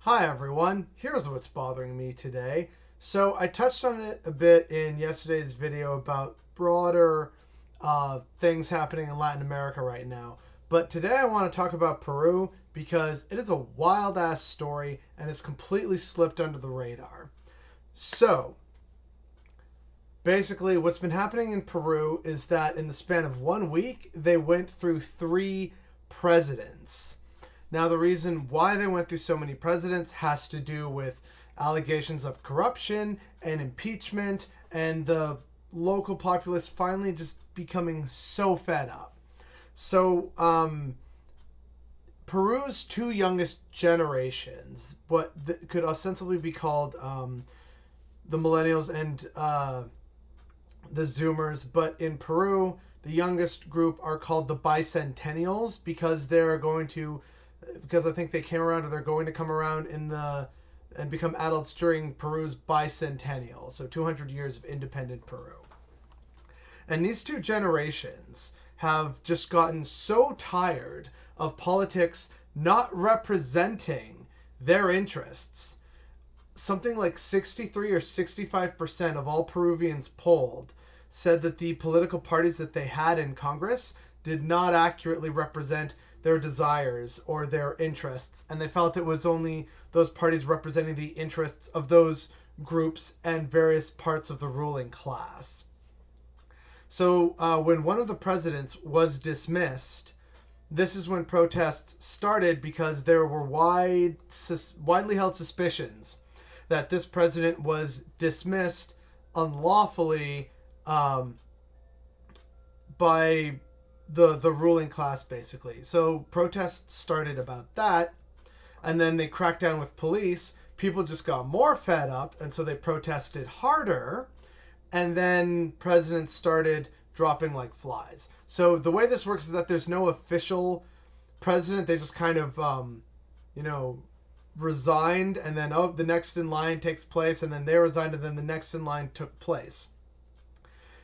Hi everyone, here's what's bothering me today. So I touched on it a bit in yesterday's video about broader things happening in Latin America right now. But today I want to talk about Peru because it is a wild ass story and it's completely slipped under the radar. So basically what's been happening in Peru is that in the span of 1 week, they went through 3 presidents. Now, the reason why they went through so many presidents has to do with allegations of corruption and impeachment and the local populace finally just becoming so fed up. So, Peru's 2 youngest generations, what could ostensibly be called the millennials and the Zoomers, but in Peru, the youngest group are called the bicentennials because I think they came around or they're going to come around and become adults during Peru's bicentennial, so 200 years of independent Peru. And these 2 generations have just gotten so tired of politics not representing their interests. Something like 63 or 65% of all Peruvians polled said that the political parties that they had in Congress did not accurately represent their desires or their interests, and they felt it was only those parties representing the interests of those groups and various parts of the ruling class. So when one of the presidents was dismissed, this is when protests started because there were widely held suspicions that this president was dismissed unlawfully by the ruling class, basically. So protests started about that, and then they cracked down with police. People just got more fed up, and so they protested harder, and then presidents started dropping like flies. So the way this works is that there's no official president. They just kind of, resigned, and then the next in line takes place, and then they resigned, and then the next in line took place.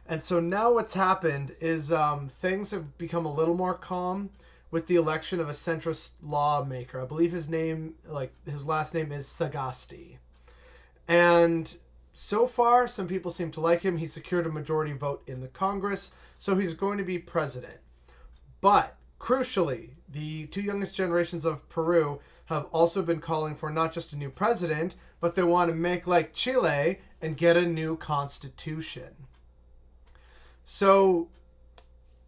And so now what's happened is things have become a little more calm with the election of a centrist lawmaker. I believe his last name is Sagasti. And so far, some people seem to like him. He secured a majority vote in the Congress, so he's going to be president. But crucially, the 2 youngest generations of Peru have also been calling for not just a new president, but they want to make like Chile and get a new constitution. So,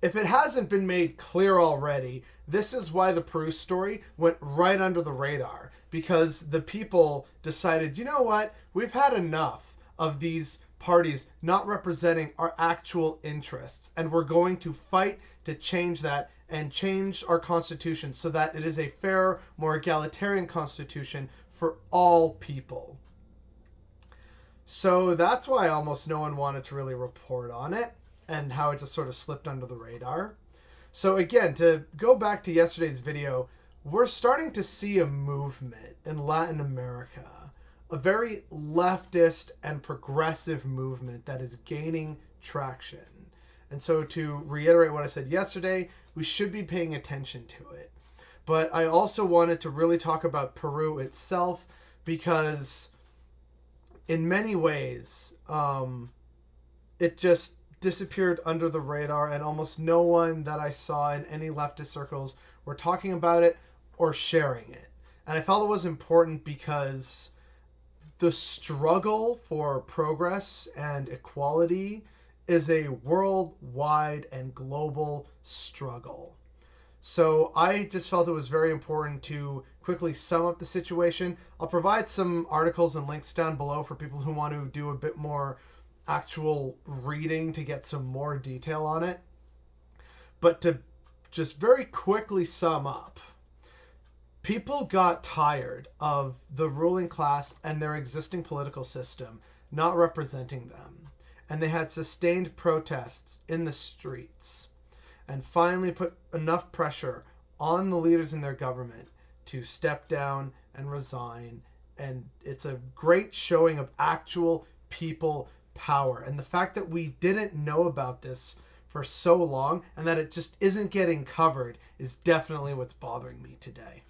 if it hasn't been made clear already, this is why the Peru story went right under the radar. Because the people decided, you know what, we've had enough of these parties not representing our actual interests. And we're going to fight to change that and change our constitution so that it is a fair, more egalitarian constitution for all people. So that's why almost no one wanted to really report on it and how it just sort of slipped under the radar. So again, to go back to yesterday's video, we're starting to see a movement in Latin America, a very leftist and progressive movement that is gaining traction. And so to reiterate what I said yesterday, we should be paying attention to it. But I also wanted to really talk about Peru itself because in many ways, it just disappeared under the radar, and almost no one that I saw in any leftist circles were talking about it or sharing it. And I felt it was important because the struggle for progress and equality is a worldwide and global struggle. So I just felt it was very important to quickly sum up the situation. I'll provide some articles and links down below for people who want to do a bit more actual reading to get some more detail on it. But to just very quickly sum up, people got tired of the ruling class and their existing political system not representing them. And they had sustained protests in the streets and finally put enough pressure on the leaders in their government to step down and resign. And it's a great showing of actual people power. And the fact that we didn't know about this for so long and that it just isn't getting covered is definitely what's bothering me today.